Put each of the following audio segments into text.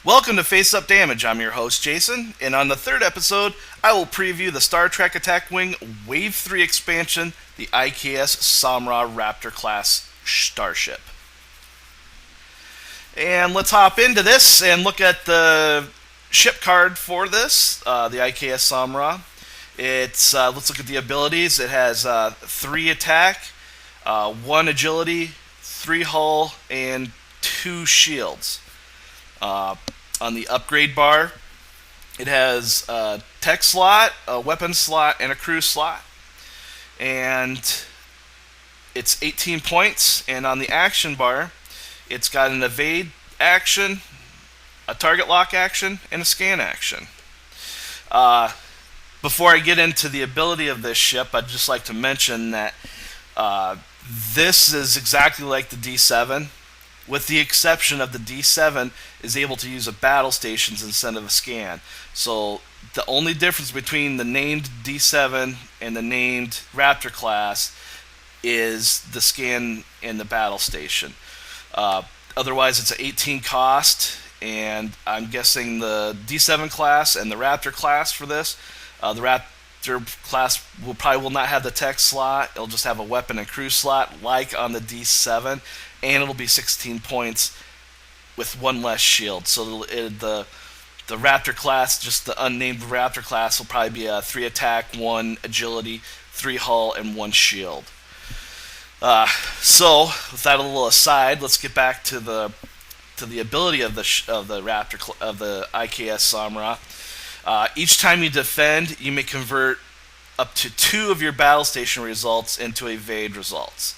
Welcome to Face Up Damage. I'm your host, Jason, and on the third episode, I will preview the Star Trek Attack Wing Wave 3 expansion, the I.K.S Somrah Raptor class starship. And let's hop into this and look at the ship card for this, the I.K.S Somrah. Let's look at the abilities. It has 3 attack, 1 agility, 3 hull, and 2 shields. On the upgrade bar, it has a tech slot, a weapon slot, and a crew slot. And it's 18 points. And on the action bar, it's got an evade action, a target lock action, and a scan action. Before I get into the ability of this ship, I'd just like to mention that this is exactly like the D7, with the exception of the D7 is able to use a battle stations instead of a scan. So the only difference between the named D7 and the named Raptor class is the scan and the battle station. Otherwise, it's an 18 cost, and I'm guessing the D7 class and the Raptor class for this. The Raptor class will not have the tech slot. It'll just have a weapon and crew slot like on the D7, and it'll be 16 points with 1 less shield. So the Raptor class, just the unnamed Raptor class, will probably be a 3 attack, 1 agility, 3 hull, and 1 shield. So with that a little aside, let's get back to the ability of the Raptor of the I.K.S Somrah. Each time you defend, you may convert up to 2 of your battle station results into evade results.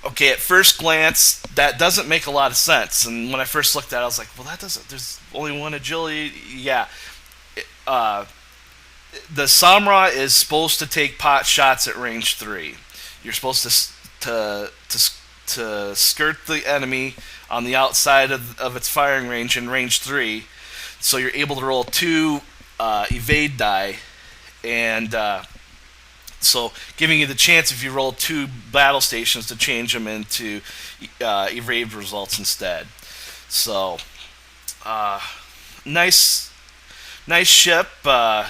Okay, at first glance, that doesn't make a lot of sense. And when I first looked at it, I was like, well, that doesn't, there's only 1 agility. Yeah. The Somrah is supposed to take pot shots at range 3. You're supposed to skirt the enemy on the outside of its firing range in range 3. So you're able to roll 2 evade die, and so giving you the chance, if you roll 2 battle stations, to change them into evade results instead. So nice ship. I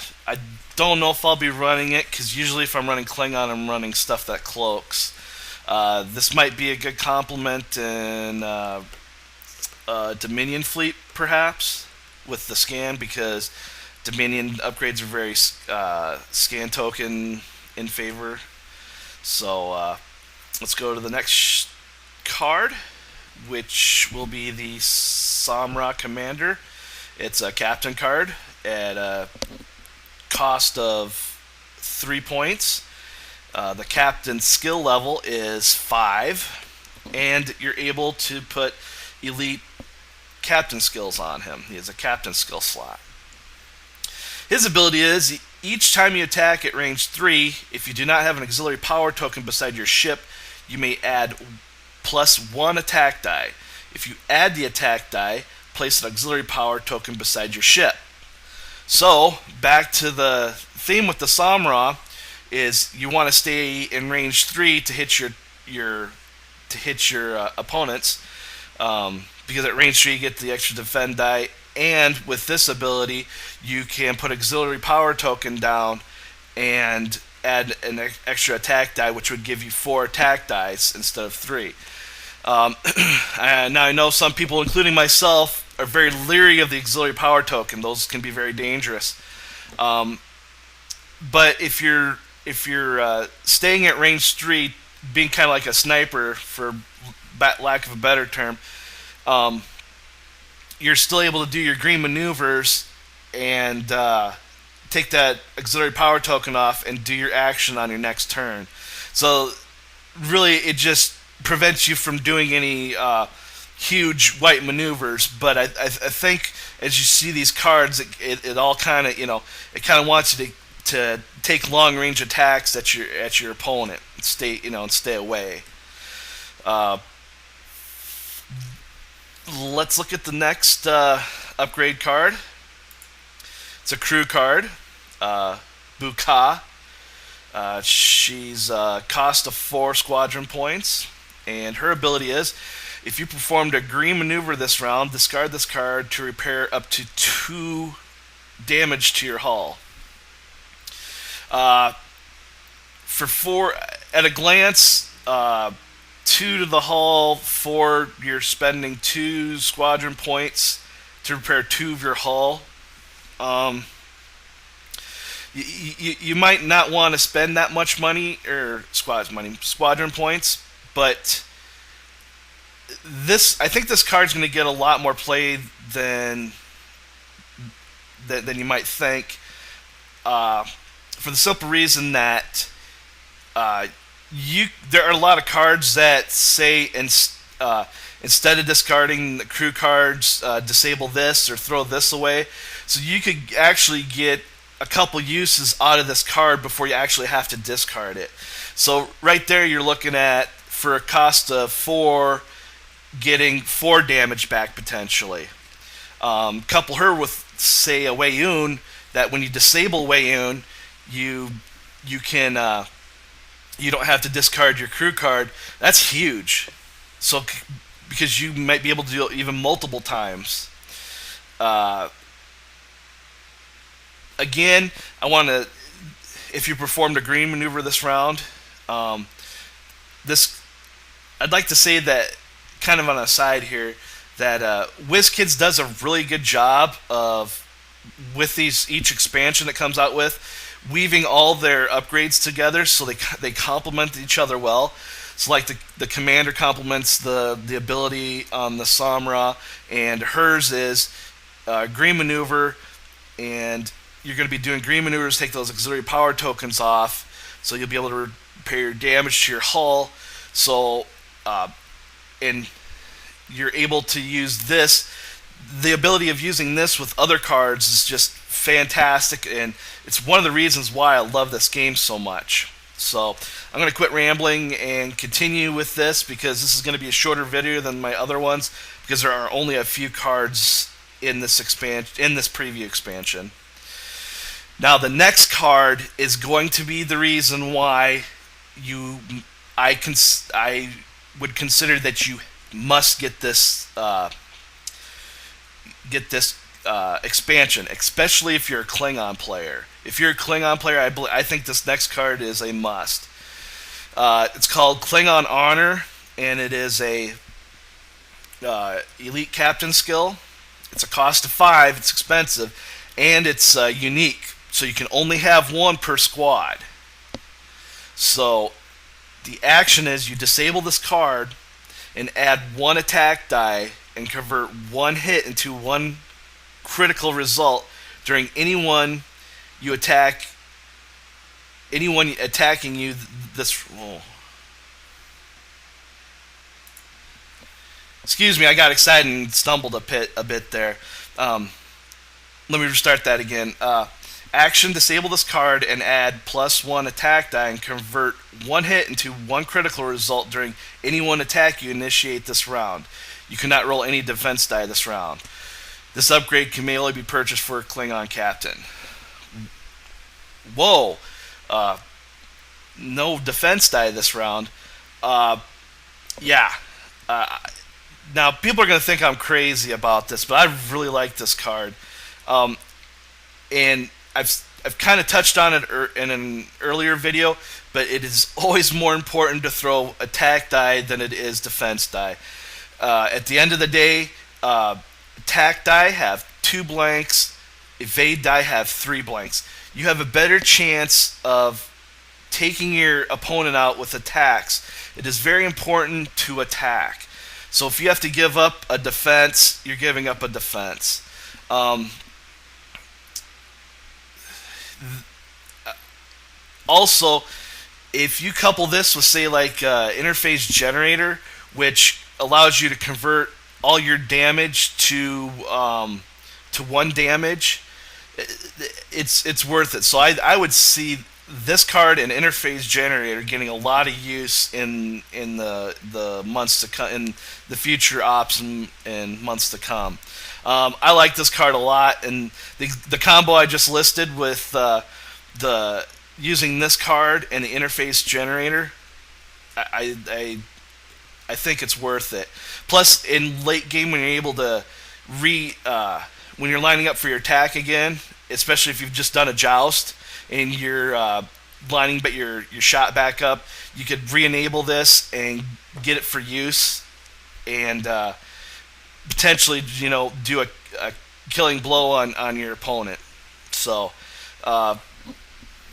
don't know if I'll be running it, because usually if I'm running Klingon, I'm running stuff that cloaks. This might be a good complement in Dominion fleet, perhaps, with the scan, because Dominion upgrades are very scan token in favor. So let's go to the next card, which will be the Somrah Commander. It's a captain card at a cost of 3 points. The captain's skill level is 5, and you're able to put elite captain skills on him. He has a captain skill slot. His ability is, each time you attack at range 3, if you do not have an auxiliary power token beside your ship, you may add +1 attack die. If you add the attack die, place an auxiliary power token beside your ship. So, back to the theme with the Somrah, is you want to stay in range 3 to hit your opponents. Because at range 3 you get the extra defend die, and with this ability you can put auxiliary power token down and add an extra attack die, which would give you 4 attack dice instead of 3. Now I know some people, including myself, are very leery of the auxiliary power token. Those can be very dangerous. But if you're staying at range 3, being kind of like a sniper, for lack of a better term, you're still able to do your green maneuvers and take that auxiliary power token off and do your action on your next turn. So really, it just prevents you from doing any huge white maneuvers. But I think as you see these cards, it all kind of, it kind of wants you to take long range attacks at your opponent and stay away. Let's look at the next upgrade card. It's a crew card, Buka. She's cost of 4 squadron points, and her ability is, If you performed a green maneuver this round, discard this card to repair up to 2 damage to your hull. For 4, at a glance, 2 to the hull, 4, you're spending 2 squadron points to repair 2 of your hull. You might not want to spend that much money, or squadron points, but I think this card's going to get a lot more play than you might think. For the simple reason that there are a lot of cards that say instead of discarding the crew cards, disable this or throw this away. So you could actually get a couple uses out of this card before you actually have to discard it. So right there you're looking at, for a cost of 4, getting 4 damage back potentially. Couple her with, say, a Weiyun, that when you disable Weiyun, you can you don't have to discard your crew card. That's huge. So because you might be able to do it even multiple times. Again, I want to, if you performed a green maneuver this round, I'd like to say that, kind of on a side here, that Wizkids does a really good job of, with each expansion that comes out with, weaving all their upgrades together so they complement each other well. So like the commander complements the ability on the Somrah, and hers is green maneuver, and you're going to be doing green maneuvers, take those auxiliary power tokens off, so you'll be able to repair your damage to your hull. So, and you're able to use this. The ability of using this with other cards is just fantastic, and it's one of the reasons why I love this game so much. So I'm going to quit rambling and continue with this, because this is going to be a shorter video than my other ones, because there are only a few cards in this preview expansion. Now the next card is going to be the reason why I would consider that you must get this expansion, especially if you're a Klingon player. If you're a Klingon player, I think this next card is a must. It's called Klingon Honor, and it is a elite captain skill. It's a cost of 5. It's expensive, and it's unique. So you can only have 1 per squad. So the action is you disable this card and add 1 attack die and convert 1 hit into 1 critical result during anyone attacking you. Excuse me, I got excited and stumbled a bit there. Let me restart that again. Action, disable this card and add +1 attack die and convert 1 hit into 1 critical result during anyone attack you initiate this round. You cannot roll any defense die this round. This upgrade can only be purchased for a Klingon captain. Whoa. No defense die this round. Yeah. Now, people are going to think I'm crazy about this, but I really like this card. And I've kind of touched on it in an earlier video, but it is always more important to throw attack die than it is defense die. At the end of the day, attack die have 2 blanks, evade die have 3 blanks. You have a better chance of taking your opponent out with attacks. It is very important to attack. So if you have to give up a defense, you're giving up a defense. Also, if you couple this with, say, like interface generator, which allows you to convert all your damage to 1 damage, it's worth it. So I would see this card and interface generator getting a lot of use in the months to come, in the future ops and months to come. I like this card a lot, and the combo I just listed with the using this card and the interface generator, I I think it's worth it. Plus, in late game when you're able to when you're lining up for your attack again, especially if you've just done a joust and you're lining but your shot back up, you could re-enable this and get it for use, and potentially do a killing blow on your opponent. So now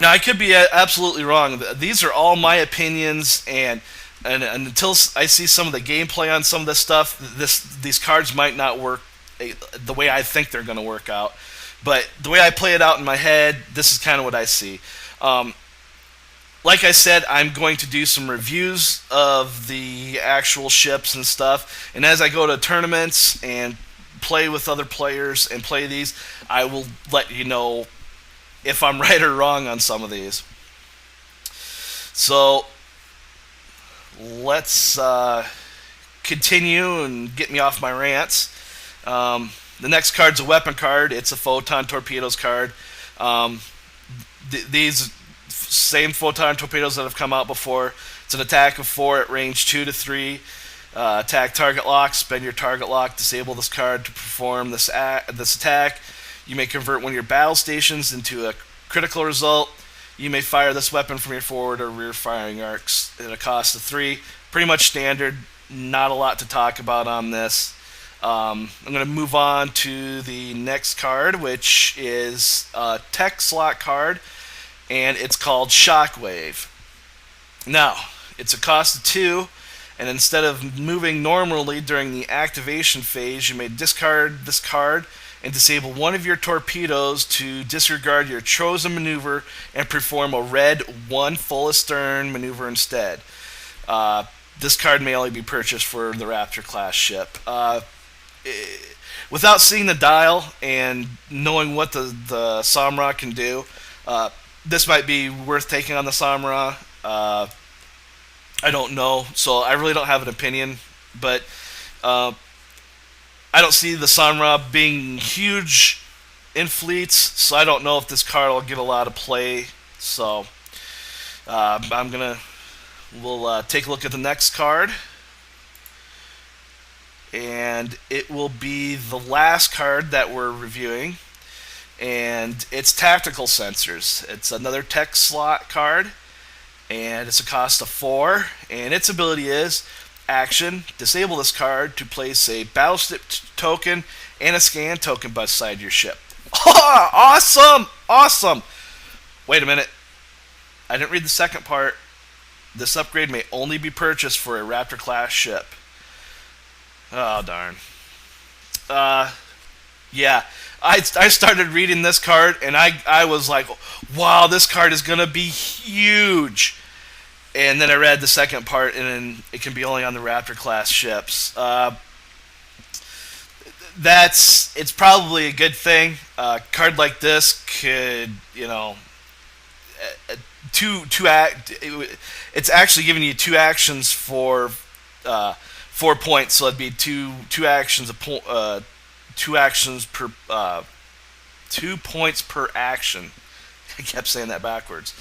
I could be absolutely wrong. These are all my opinions, and until I see some of the gameplay on some of this stuff, these cards might not work the way I think they're going to work out. But the way I play it out in my head, this is kind of what I see. Like I said, I'm going to do some reviews of the actual ships and stuff. And as I go to tournaments and play with other players and play these, I will let you know if I'm right or wrong on some of these. So let's continue and get me off my rants. The next card's a weapon card. It's a Photon Torpedoes card. These same Photon Torpedoes that have come out before. It's an attack of 4 at range 2 to 3. Attack target lock. Spend your target lock. Disable this card to perform this attack. You may convert one of your battle stations into a critical result. You may fire this weapon from your forward or rear firing arcs at a cost of 3. Pretty much standard. Not a lot to talk about on this. I'm going to move on to the next card, which is a tech slot card, and it's called Shockwave. Now, it's a cost of 2, and instead of moving normally during the activation phase, you may discard this card and disable one of your torpedoes to disregard your chosen maneuver and perform a red 1 full astern maneuver instead. This card may only be purchased for the Raptor class ship. Without seeing the dial and knowing what the Somrah can do, this might be worth taking on the Somrah. I don't know, so I really don't have an opinion, but I don't see the Somrah being huge in fleets, so I don't know if this card will get a lot of play. So we'll take a look at the next card, and it will be the last card that we're reviewing, and it's Tactical Sensors. It's another tech slot card, and it's a cost of 4, and its ability is action, disable this card to place a battleship token and a scan token beside your ship. Oh, awesome! Awesome! Wait a minute. I didn't read the second part. This upgrade may only be purchased for a Raptor class ship. Oh, darn. Yeah. I started reading this card, and I was like, wow, this card is going to be huge. And then I read the second part, and then it can be only on the Raptor class ships. It's probably a good thing. A card like this could, it's actually giving you 2 actions for 4 points, so it'd be two actions 2 actions per 2 points per action. I kept saying that backwards,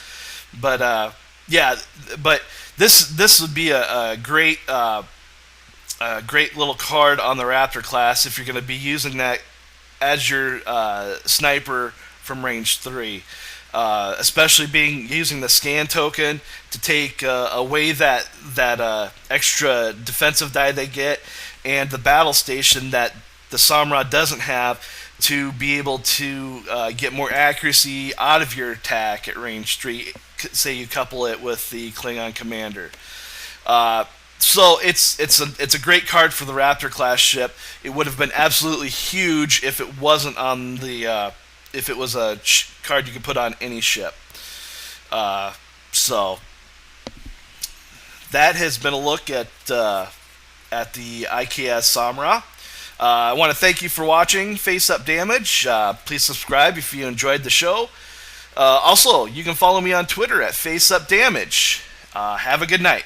but yeah. But this would be a great little card on the Raptor class if you're going to be using that as your sniper from range 3. Especially using the scan token to take away that extra defensive die they get, and the battle station that the Somrah doesn't have to be able to get more accuracy out of your attack at range 3. Say you couple it with the Klingon commander. So it's a great card for the Raptor class ship. It would have been absolutely huge if it wasn't on the if it was a card you could put on any ship. So that has been a look at the I.K.S Somrah. I want to thank you for watching Face Up Damage. Please subscribe if you enjoyed the show. Also, you can follow me on Twitter at Face Up Damage. Have a good night.